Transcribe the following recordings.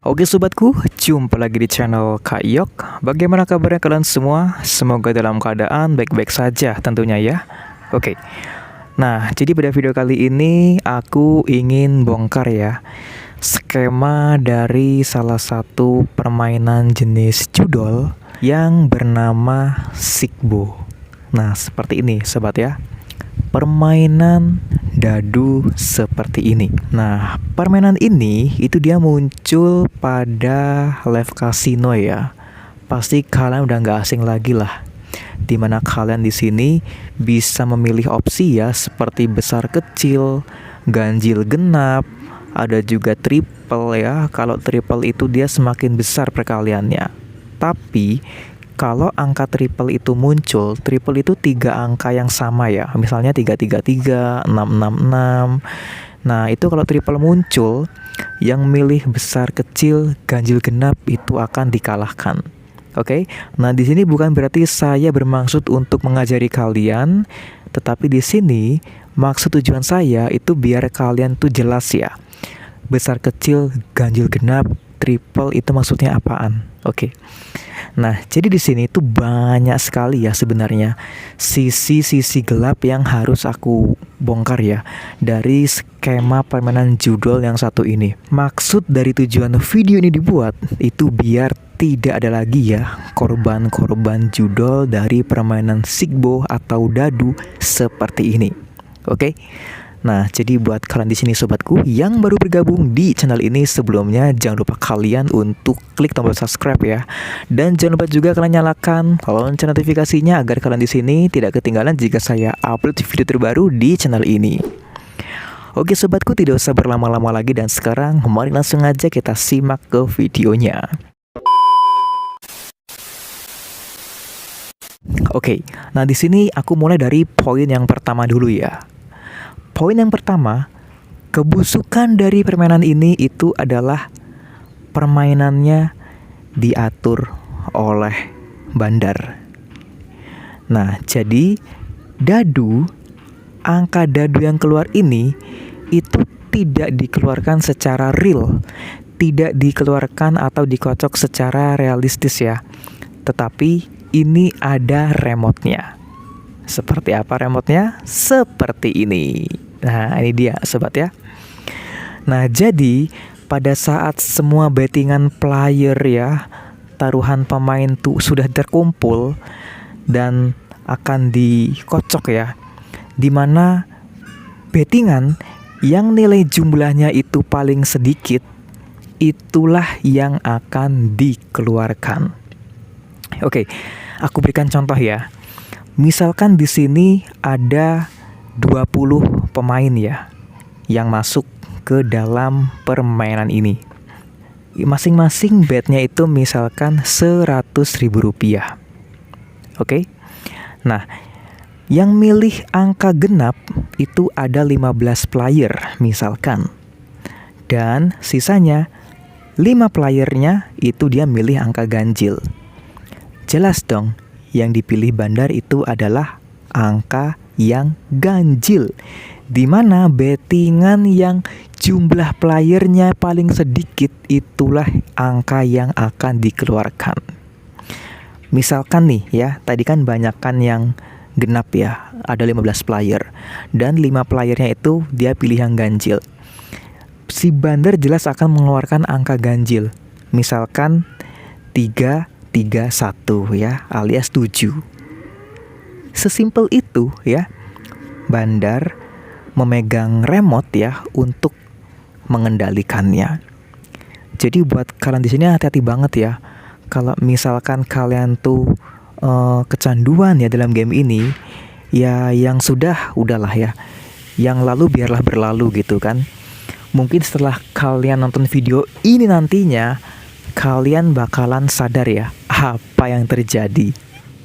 Oke sobatku, jumpa lagi di channel Kak Yok. Bagaimana kabarnya kalian semua? Semoga dalam keadaan baik-baik saja tentunya ya. Oke, nah jadi pada video kali ini aku ingin bongkar ya skema dari salah satu permainan jenis judol yang bernama Sigbo. Nah seperti ini sobat ya, permainan dadu seperti ini. Nah, permainan ini itu dia muncul pada live casino ya. Pasti kalian udah nggak asing lagi lah. Dimana kalian di sini bisa memilih opsi ya, seperti besar kecil, ganjil genap, ada juga triple ya. Kalau triple itu dia semakin besar perkaliannya. Tapi kalau angka triple itu muncul, triple itu 3 angka yang sama ya. Misalnya 333, 666. Nah, itu kalau triple muncul, yang milih besar kecil, ganjil genap itu akan dikalahkan. Oke. Nah, di sini bukan berarti saya bermaksud untuk mengajari kalian, tetapi di sini maksud tujuan saya itu biar kalian tuh jelas ya. Besar kecil, ganjil genap, triple itu maksudnya apaan? Oke. Nah, jadi di sini itu banyak sekali ya sebenarnya sisi-sisi gelap yang harus aku bongkar ya dari skema permainan judol yang satu ini. Maksud dari tujuan video ini dibuat itu biar tidak ada lagi ya korban-korban judol dari permainan Sigbo atau dadu seperti ini. Oke. Nah, jadi buat kalian di sini sobatku yang baru bergabung di channel ini, sebelumnya jangan lupa kalian untuk klik tombol subscribe ya. Dan jangan lupa juga kalian nyalakan lonceng notifikasinya agar kalian di sini tidak ketinggalan jika saya upload video terbaru di channel ini. Oke sobatku, tidak usah berlama-lama lagi dan sekarang mari langsung aja kita simak ke videonya. Oke, nah di sini aku mulai dari poin yang pertama dulu ya. Poin yang pertama, kebusukan dari permainan ini itu adalah permainannya diatur oleh bandar. Nah, jadi angka dadu yang keluar ini itu tidak dikeluarkan secara real, tidak dikeluarkan atau dikocok secara realistis ya. Tetapi ini ada remote-nya. Seperti apa remote-nya? Seperti ini. Nah, ini dia sobat ya. Nah, jadi pada saat semua bettingan player ya, taruhan pemain tuh sudah terkumpul dan akan dikocok ya, dimana bettingan yang nilai jumlahnya itu paling sedikit, itulah yang akan dikeluarkan. Oke, aku berikan contoh ya. Misalkan di sini ada 20 pemain ya yang masuk ke dalam permainan ini. Masing-masing betnya itu misalkan Rp100.000. Oke. Nah, yang milih angka genap itu ada 15 player misalkan. Dan sisanya 5 playernya itu dia milih angka ganjil. Jelas dong, yang dipilih bandar itu adalah angka yang ganjil, di mana bettingan yang jumlah playernya paling sedikit itulah angka yang akan dikeluarkan. Misalkan nih ya, tadi kan banyakkan yang genap ya, ada 15 player dan 5 playernya itu dia pilih yang ganjil. Si bandar jelas akan mengeluarkan angka ganjil. Misalkan 331 ya, alias 7. Sesimpel itu ya, bandar memegang remote ya untuk mengendalikannya. Jadi buat kalian di sini hati-hati banget ya. Kalau misalkan kalian tuh kecanduan ya dalam game ini, ya yang udahlah ya. Yang lalu biarlah berlalu gitu kan. Mungkin setelah kalian nonton video ini nantinya, kalian bakalan sadar ya apa yang terjadi.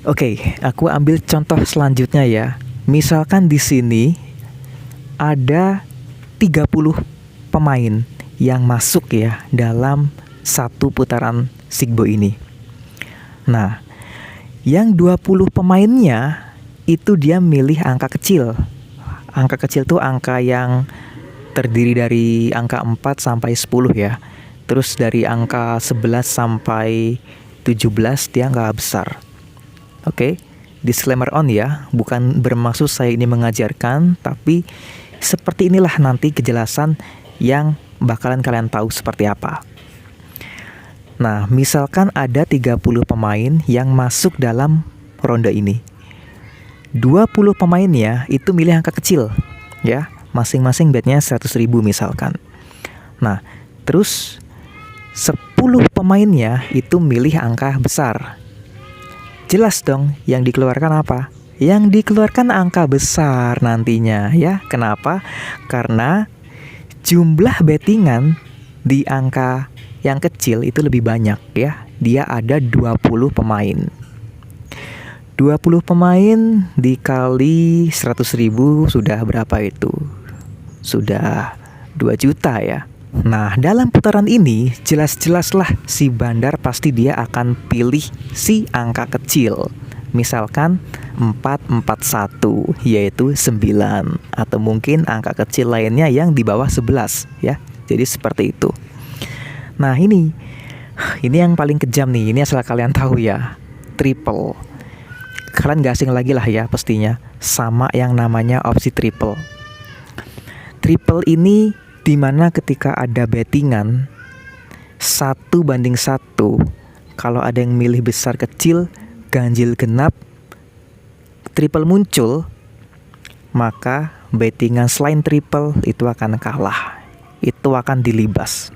Oke, aku ambil contoh selanjutnya ya. Misalkan di sini ada 30 pemain yang masuk ya dalam satu putaran Sigbo ini. Nah, yang 20 pemainnya itu dia milih angka kecil. Angka kecil tuh angka yang terdiri dari angka 4 sampai 10 ya. Terus dari angka 11 sampai 17 dia nggak besar. Oke, disclaimer on ya, bukan bermaksud saya ini mengajarkan, tapi seperti inilah nanti kejelasan yang bakalan kalian tahu seperti apa. Nah, misalkan ada 30 pemain yang masuk dalam ronde ini. 20 pemainnya itu milih angka kecil, ya. Masing-masing betnya 100.000 misalkan. Nah, terus 10 pemainnya itu milih angka besar. Jelas dong yang dikeluarkan apa? Yang dikeluarkan angka besar nantinya ya. Kenapa? Karena jumlah bettingan di angka yang kecil itu lebih banyak ya. Dia ada 20 pemain. 20 pemain dikali 100.000 sudah berapa itu? Sudah 2 juta ya. Nah, dalam putaran ini jelas-jelaslah si bandar pasti dia akan pilih si angka kecil. Misalkan 441 yaitu 9 atau mungkin angka kecil lainnya yang di bawah 11 ya. Jadi seperti itu. Nah, ini yang paling kejam nih. Ini asal kalian tahu ya. Triple. Kalian gak asing lagi lah ya pastinya sama yang namanya opsi triple. Triple ini dimana ketika ada bettingan 1:1, kalau ada yang milih besar kecil, ganjil genap, triple muncul, maka bettingan selain triple itu akan kalah. Itu akan dilibas.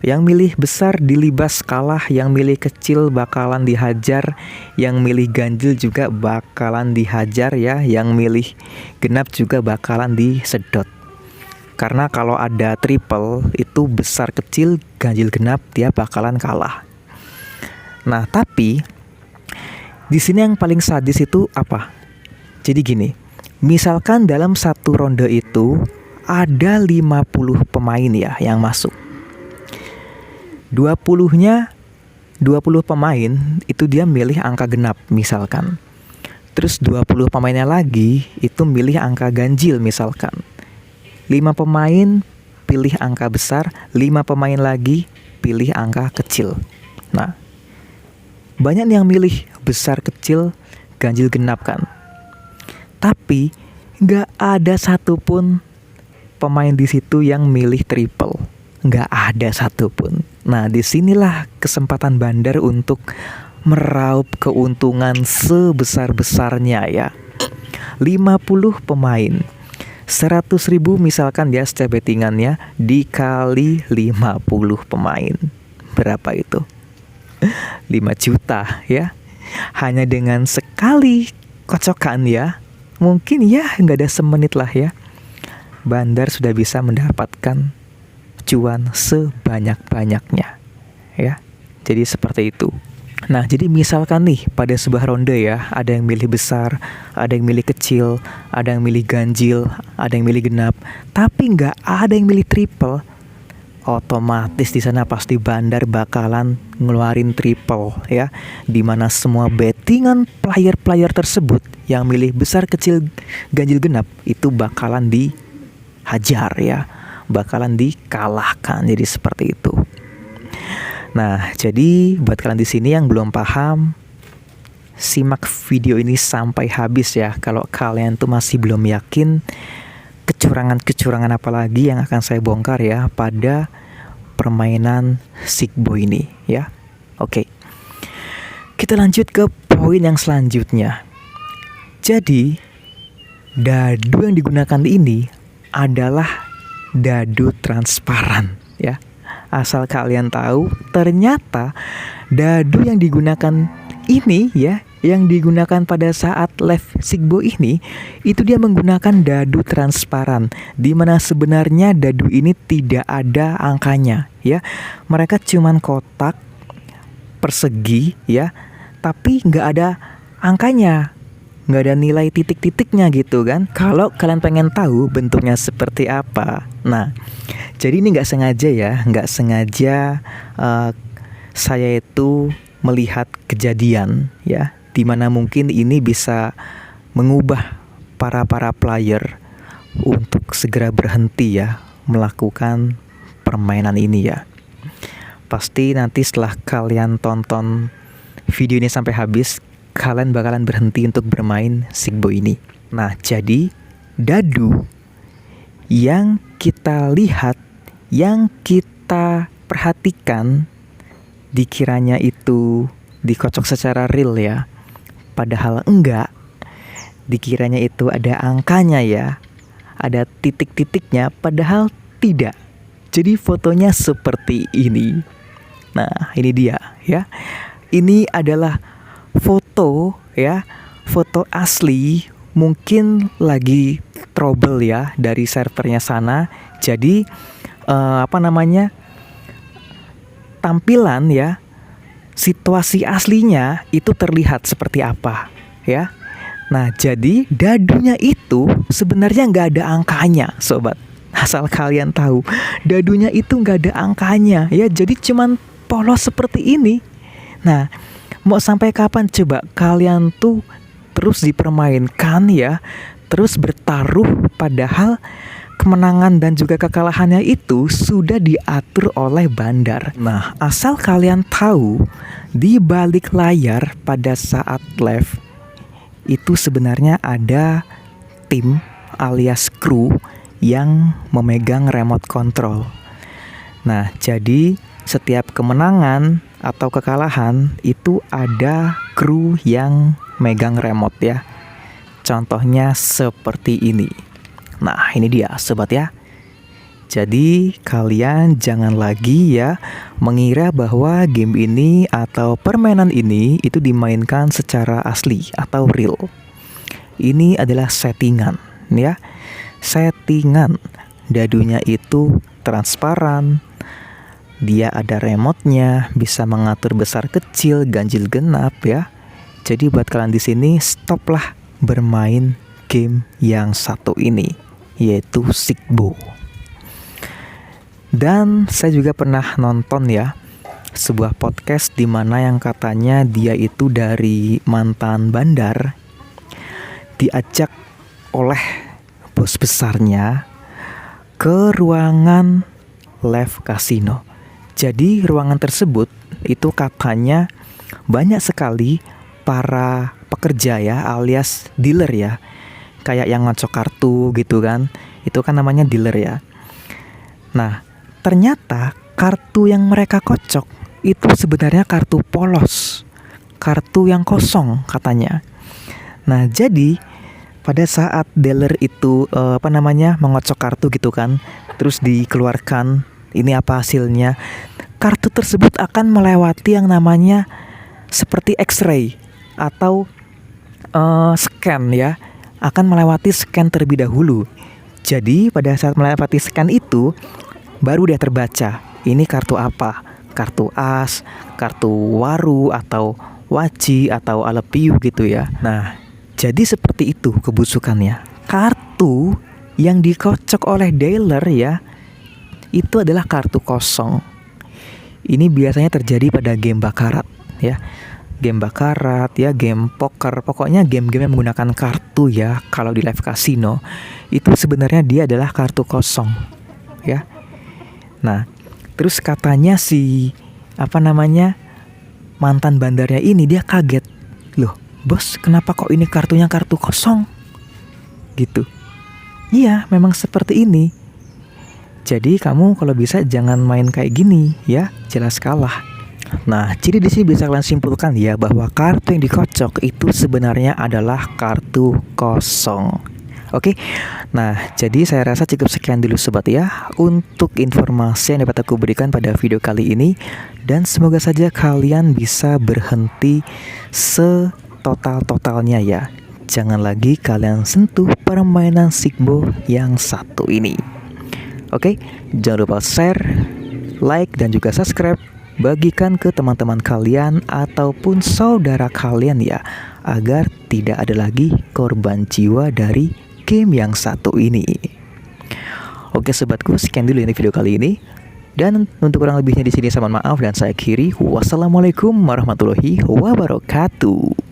Yang milih besar dilibas kalah, yang milih kecil bakalan dihajar, yang milih ganjil juga bakalan dihajar ya, yang milih genap juga bakalan disedot. Karena kalau ada triple itu besar kecil ganjil genap dia bakalan kalah. Nah, tapi di sini yang paling sadis itu apa? Jadi gini, misalkan dalam satu ronde itu ada 50 pemain ya yang masuk. 20 pemain itu dia milih angka genap misalkan. Terus 20 pemainnya lagi itu milih angka ganjil misalkan. 5 pemain pilih angka besar, 5 pemain lagi pilih angka kecil. Nah, banyak yang milih besar kecil ganjil genap kan. Tapi nggak ada satupun pemain di situ yang milih triple. Nggak ada satupun. Nah, disinilah kesempatan bandar untuk meraup keuntungan sebesar-besarnya ya. 50 pemain. 100.000 misalkan dia setiap bettingannya dikali 50 pemain. Berapa itu? 5 juta ya. Hanya dengan sekali kocokan ya. Mungkin ya nggak ada semenit lah ya. Bandar sudah bisa mendapatkan cuan sebanyak-banyaknya ya. Jadi seperti itu. Nah, jadi misalkan nih pada sebuah ronde ya, ada yang milih besar, ada yang milih kecil, ada yang milih ganjil, ada yang milih genap, tapi nggak ada yang milih triple. Otomatis di sana pasti bandar bakalan ngeluarin triple ya, dimana semua bettingan player-player tersebut yang milih besar, kecil, ganjil, genap itu bakalan dihajar ya, bakalan dikalahkan. Jadi seperti itu. Nah, jadi buat kalian di sini yang belum paham, simak video ini sampai habis ya. Kalau kalian tuh masih belum yakin, kecurangan-kecurangan apa lagi yang akan saya bongkar ya pada permainan Sigbo ini ya. Oke. Kita lanjut ke poin yang selanjutnya. Jadi, dadu yang digunakan ini adalah dadu transparan ya. Asal kalian tahu, ternyata dadu yang digunakan ini ya, yang digunakan pada saat live Sigbo ini, itu dia menggunakan dadu transparan, di mana sebenarnya dadu ini tidak ada angkanya ya. Mereka cuman kotak persegi ya, tapi nggak ada angkanya, nggak ada nilai titik-titiknya gitu kan. Kalau kalian pengen tahu bentuknya seperti apa, nah jadi ini nggak sengaja saya itu melihat kejadian ya, dimana mungkin ini bisa mengubah para player untuk segera berhenti ya melakukan permainan ini ya. Pasti nanti setelah kalian tonton video ini sampai habis, kalian bakalan berhenti untuk bermain Sigbo ini. Nah, jadi dadu yang kita lihat, yang kita perhatikan, dikiranya itu dikocok secara real ya, padahal enggak. Dikiranya itu ada angkanya ya, ada titik-titiknya, padahal tidak. Jadi fotonya seperti ini. Nah, ini dia ya. Ini adalah foto ya, foto asli, mungkin lagi trouble ya dari servernya sana. Jadi tampilan ya, situasi aslinya itu terlihat seperti apa ya. Nah, jadi dadunya itu sebenarnya nggak ada angkanya, sobat. Asal kalian tahu, dadunya itu nggak ada angkanya ya. Jadi cuman polos seperti ini. Nah, mau sampai kapan coba kalian tuh terus dipermainkan ya, terus bertaruh, padahal kemenangan dan juga kekalahannya itu sudah diatur oleh bandar. Nah, asal kalian tahu, di balik layar pada saat live itu sebenarnya ada tim alias kru yang memegang remote control. Nah, jadi setiap kemenangan atau kekalahan itu ada kru yang megang remote ya. Contohnya seperti ini. Nah, ini dia sobat ya. Jadi kalian jangan lagi ya mengira bahwa game ini atau permainan ini itu dimainkan secara asli atau real. Ini adalah settingan ya. Settingan. Dadunya itu transparan. Dia ada remote-nya, bisa mengatur besar kecil, ganjil genap ya. Jadi buat kalian di sini, stoplah bermain game yang satu ini, yaitu Sigbo. Dan saya juga pernah nonton ya sebuah podcast di mana yang katanya dia itu dari mantan bandar, diajak oleh bos besarnya ke ruangan live casino. Jadi ruangan tersebut itu katanya banyak sekali para pekerja ya, alias dealer ya, kayak yang ngocok kartu gitu kan, itu kan namanya dealer ya. Nah, ternyata kartu yang mereka kocok itu sebenarnya kartu polos, kartu yang kosong katanya. Nah, jadi pada saat dealer itu mengocok kartu gitu kan, terus dikeluarkan, ini apa hasilnya? Kartu tersebut akan melewati yang namanya seperti X-ray atau scan ya, akan melewati scan terlebih dahulu. Jadi pada saat melewati scan itu baru dia terbaca, ini kartu apa? Kartu as, kartu waru, atau waci, atau alepiu gitu ya. Nah, jadi seperti itu kebusukannya. Kartu yang dikocok oleh dealer ya, itu adalah kartu kosong. Ini biasanya terjadi pada game bakarat ya. Game bakarat ya, game poker, pokoknya game-game yang menggunakan kartu ya. Kalau di live casino itu sebenarnya dia adalah kartu kosong ya. Nah, terus katanya si mantan bandarnya ini dia kaget. Loh, bos, kenapa kok ini kartunya kartu kosong? Gitu. Iya, memang seperti ini. Jadi kamu kalau bisa jangan main kayak gini ya, jelas kalah. Nah, jadi di sini bisa kalian simpulkan ya bahwa kartu yang dikocok itu sebenarnya adalah kartu kosong. Oke, nah jadi saya rasa cukup sekian dulu sobat ya untuk informasi yang dapat aku berikan pada video kali ini. Dan semoga saja kalian bisa berhenti setotal-totalnya ya. Jangan lagi kalian sentuh permainan Sigbo yang satu ini. Oke, jangan lupa share, like, dan juga subscribe. Bagikan ke teman-teman kalian ataupun saudara kalian ya, agar tidak ada lagi korban jiwa dari game yang satu ini. Oke sobatku, sekian dulu ini video kali ini. Dan untuk kurang lebihnya di sini saya mohon maaf dan saya akhiri. Wassalamualaikum warahmatullahi wabarakatuh.